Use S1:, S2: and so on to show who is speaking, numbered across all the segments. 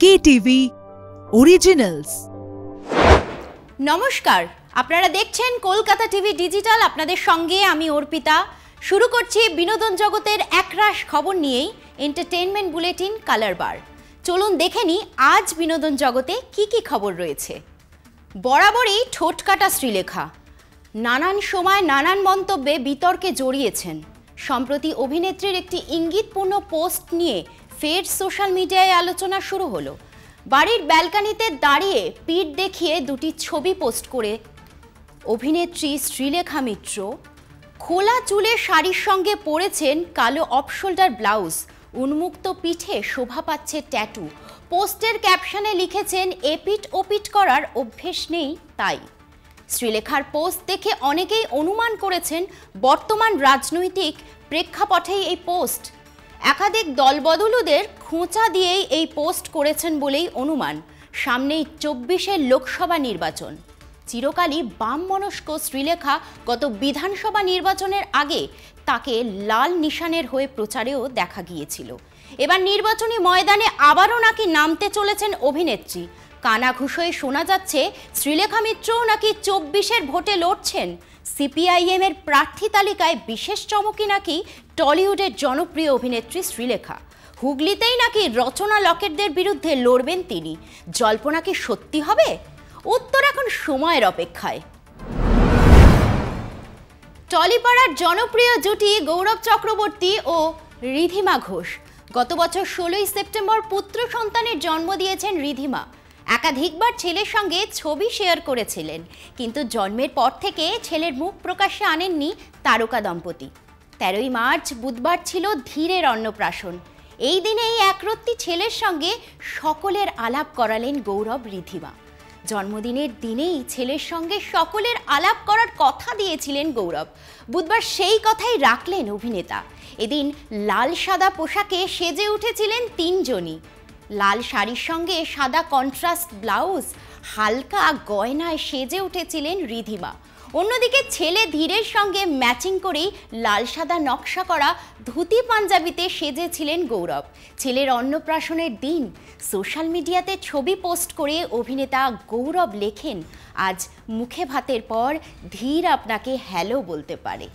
S1: KTV Originals।
S2: নমস্কার, আপনারা দেখছেন কলকাতা টিভি ডিজিটাল। আপনাদের সঙ্গে আমি অর্পিতা। শুরু করছি বিনোদন জগতের একরাশ খবর নিয়েই এন্টারটেইনমেন্ট বুলেটিন কালার বার। চলুন দেখে নিই আজ বিনোদন জগতে কি কি খবর রয়েছে। বরাবরই ঠোঁটকাটা শ্রীলেখা নানান সময় নানান মন্তব্যে বিতর্কে জড়িয়েছেন। সম্প্রতি অভিনেত্রীর একটি ইঙ্গিতপূর্ণ পোস্ট নিয়ে ফের সোশ্যাল মিডিয়ায় আলোচনা শুরু হলো। বাড়ির ব্যালকনিতে দাঁড়িয়ে পিঠ দেখিয়ে দুটি ছবি পোস্ট করে অভিনেত্রী শ্রীলেখা মিত্র খোলা চুলে শাড়ির সঙ্গে পরেছেন কালো অফ শোল্ডার ব্লাউজ, উন্মুক্ত পিঠে শোভা পাচ্ছে ট্যাটু। পোস্টের ক্যাপশনে লিখেছেন, এপিট ওপিট করার অভ্যেস নেই তাই। শ্রীলেখার পোস্ট দেখে অনেকেই অনুমান করেছেন বর্তমান রাজনৈতিক প্রেক্ষাপটেই এই পোস্ট। একাধিক দলবদলুদের খোঁচা দিয়েই এই পোস্ট করেছেন বলেই অনুমান। সামনেই ২৪-এর লোকসভা নির্বাচন। চিরকালই বাম মনস্ক শ্রীলেখা গত বিধানসভা নির্বাচনের আগে তাকে লাল নিশানের হয়ে প্রচারেও দেখা গিয়েছিল। এবার নির্বাচনী ময়দানে আবারও নাকি নামতে চলেছেন অভিনেত্রী। কানাঘুষোয় শোনা যাচ্ছে শ্রীলেখা মিত্রও নাকি ২৪-এর ভোটে লড়ছেন। সিপিআইএম এর প্রার্থী তালিকায় বিশেষ চমকই নাকি টলিউডের জনপ্রিয় অভিনেত্রী শ্রীলেখা। হুগলিতেই নাকি রচনা লকেটদের বিরুদ্ধে লড়বেন তিনি। জল্পনা কি সত্যি হবে? উত্তর এখন সময়ের অপেক্ষায়। টলিপাড়ার জনপ্রিয় জুটি গৌরব চক্রবর্তী ও রিধিমা ঘোষ গত বছর ১৬ই সেপ্টেম্বর পুত্র সন্তানের জন্ম দিয়েছেন রিধিমা। একাধিকবার ছেলের সঙ্গে ছবি শেয়ার করেছিলেন, কিন্তু জন্মের পর থেকে ছেলের মুখ প্রকাশ্যে আনেননি তারকা দম্পতি। ১৩ই মার্চ বুধবার ছিল ধীরের অন্নপ্রাশন। এই দিনেই একরত্তি ছেলের সঙ্গে সকলের আলাপ করালেন গৌরব রিধিমা। জন্মদিনের দিনেই ছেলের সঙ্গে সকলের আলাপ করার কথা দিয়েছিলেন গৌরব। বুধবার সেই কথাই রাখলেন অভিনেতা। এদিন লাল সাদা পোশাকে সেজে উঠেছিলেন তিনজনই। লাল শাড়ির সঙ্গে সাদা কন্ট্রাস্ট ব্লাউজ, হালকা গয়নায় সেজে উঠেছিলেন রিধিমা। অন্যদিকে ছেলে ধীরের সঙ্গে ম্যাচিং করেই লাল সাদা নকশা করা ধুতি পাঞ্জাবিতে সেজেছিলেন গৌরব। ছেলের অন্নপ্রাশনের দিন সোশ্যাল মিডিয়াতে ছবি পোস্ট করে অভিনেতা গৌরব লেখেন, আজ মুখে ভাতের পর ধীর আপনাকে হ্যালো বলতে পারে।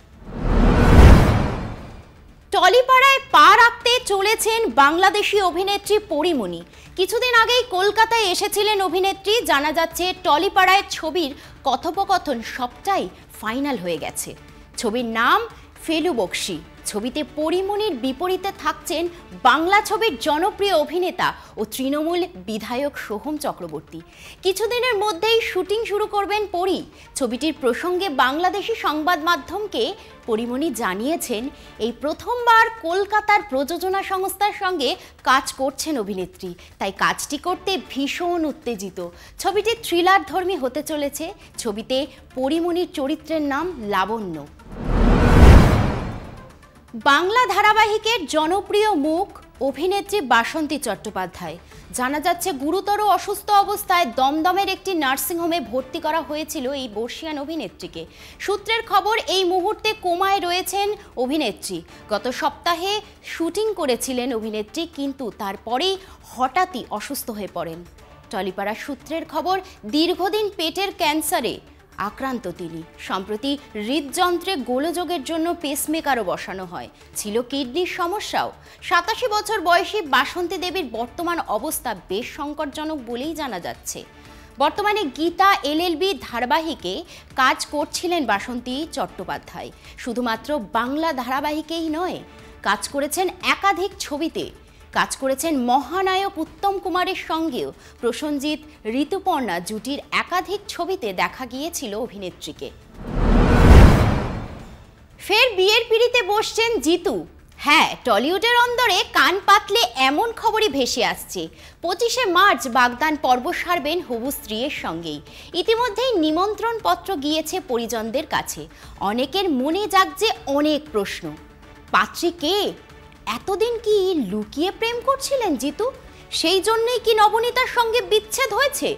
S2: টলিপাড়ায় পা রাখতে চলেছেন বাংলাদেশি অভিনেত্রী পরিমণি। কিছুদিন আগেই কলকাতায় এসেছিলেন অভিনেত্রী। জানা যাচ্ছে টলিপাড়ায় ছবির কথোপকথন সবটাই ফাইনাল হয়ে গেছে। ছবির নাম ফেলু বক্সি। ছবিতে পরিমণির বিপরীতে থাকছেন বাংলা ছবির জনপ্রিয় অভিনেতা ও তৃণমূল বিধায়ক সোহম চক্রবর্তী। কিছুদিনের মধ্যেই শুটিং শুরু করবেন পরি। ছবিটির প্রসঙ্গে বাংলাদেশি সংবাদ মাধ্যমকে পরিমণি জানিয়েছেন, এই প্রথমবার কলকাতার প্রযোজনা সংস্থার সঙ্গে কাজ করছেন অভিনেত্রী, তাই কাজটি করতে ভীষণ উত্তেজিত। ছবিটি থ্রিলার ধর্মী হতে চলেছে। ছবিতে পরিমণির চরিত্রের নাম লাবণ্য। বাংলা ধারাবাহিকের জনপ্রিয় মুখ অভিনেত্রী বাসন্তী চট্টোপাধ্যায়। জানা যাচ্ছে গুরুতর অসুস্থ অবস্থায় দমদমের একটি নার্সিংহোমে ভর্তি করা হয়েছিল এই বর্ষিয়ান অভিনেত্রীকে। সূত্রের খবর, এই মুহূর্তে কোমায় রয়েছেন অভিনেত্রী। গত সপ্তাহে শুটিং করেছিলেন অভিনেত্রী, কিন্তু তারপরেই হঠাৎই অসুস্থ হয়ে পড়েন। টলিপাড়া সূত্রের খবর, দীর্ঘদিন পেটের ক্যান্সারে আক্রান্ত তিনি। সম্প্রতি হৃদযন্ত্রে গোলযোগের জন্য পেসমেকারও বসানো হয়। ছিল কিডনির সমস্যাও। ৮৭ বছর বয়সী বাসন্তী দেবীর বর্তমান অবস্থা বেশ সংকটজনক বলেই জানা যাচ্ছে। বর্তমানে গীতা এলএলবি ধারাবাহিকে কাজ করছিলেন বাসন্তী চট্টোপাধ্যায়। শুধুমাত্র বাংলা ধারাবাহিকেই নয়, কাজ করেছেন একাধিক ছবিতে। কাজ করেছেন মহানায়ক উত্তম কুমারের সঙ্গেও। প্রসেনজিৎ ঋতুপর্ণা জুটির একাধিক ছবিতে দেখা গিয়েছিল অভিনেত্রীকে। ফের বিয়ের পিঁড়িতে বসছেন জিতু। হ্যাঁ, টলিউডের অন্দরে কান পাতলে এমন খবরই ভেসে আসছে। ২৫শে মার্চ বাগদান পর্ব সারবেন হবু স্ত্রীর সঙ্গেই। ইতিমধ্যেই নিমন্ত্রণ পত্র গিয়েছে পরিজনদের কাছে। অনেকের মনে জাগছে অনেক প্রশ্ন। পাত্রী কে? এতদিন কি লুকিয়ে প্রেম করছিলেন জিতু? সেই জন্যই কি নবনীতার সঙ্গে বিচ্ছেদ হয়েছে?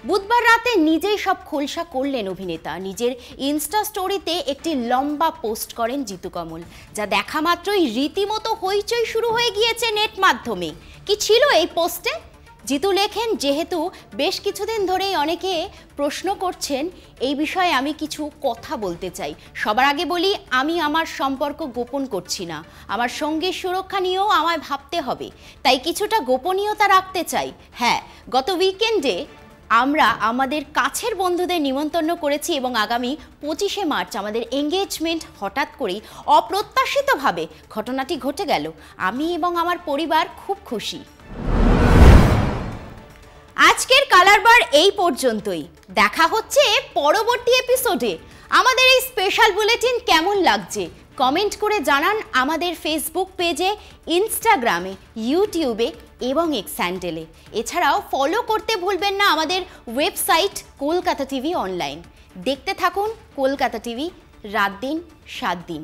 S2: বুধবার রাতে নিজেই সব খোলসা করলেন অভিনেতা। নিজের ইনস্টা স্টোরিতে একটি লম্বা পোস্ট করেন জিতু কমল, যা দেখা মাত্রই রীতিমতো হইচই শুরু হয়ে গিয়েছে নেট মাধ্যমে। কি ছিল এই পোস্টে? জিতু লেখেন, যেহেতু বেশ কিছুদিন ধরেই অনেকে প্রশ্ন করছেন এই বিষয়ে আমি কিছু কথা বলতে চাই। সবার আগে বলি, আমি আমার সম্পর্ক গোপন করছি না। আমার সঙ্গীর সুরক্ষা নিয়েও আমায় ভাবতে হবে, তাই কিছুটা গোপনীয়তা রাখতে চাই। হ্যাঁ, গত উইকেন্ডে আমরা আমাদের কাছের বন্ধুদের নিমন্ত্রণ করেছি এবং আগামী 25শে মার্চ আমাদের এঙ্গেজমেন্ট হঠাৎ করেই অপ্রত্যাশিতভাবে ঘটনাটি ঘটে গেল। আমি এবং আমার পরিবার খুব খুশি। আজকের কালার বার এই পর্যন্তই। দেখা হচ্ছে পরবর্তী এপিসোডে। আমাদের এই স্পেশাল বুলেটিন কেমন লাগছে কমেন্ট করে জানান আমাদের ফেসবুক পেজে, ইনস্টাগ্রামে, ইউটিউবে এবং এক্স হ্যান্ডেলে। এছাড়াও ফলো করতে ভুলবেন না আমাদের ওয়েবসাইট কলকাতা টিভি অনলাইন। দেখতে থাকুন কলকাতা টিভি, রাত দিন 7 দিন।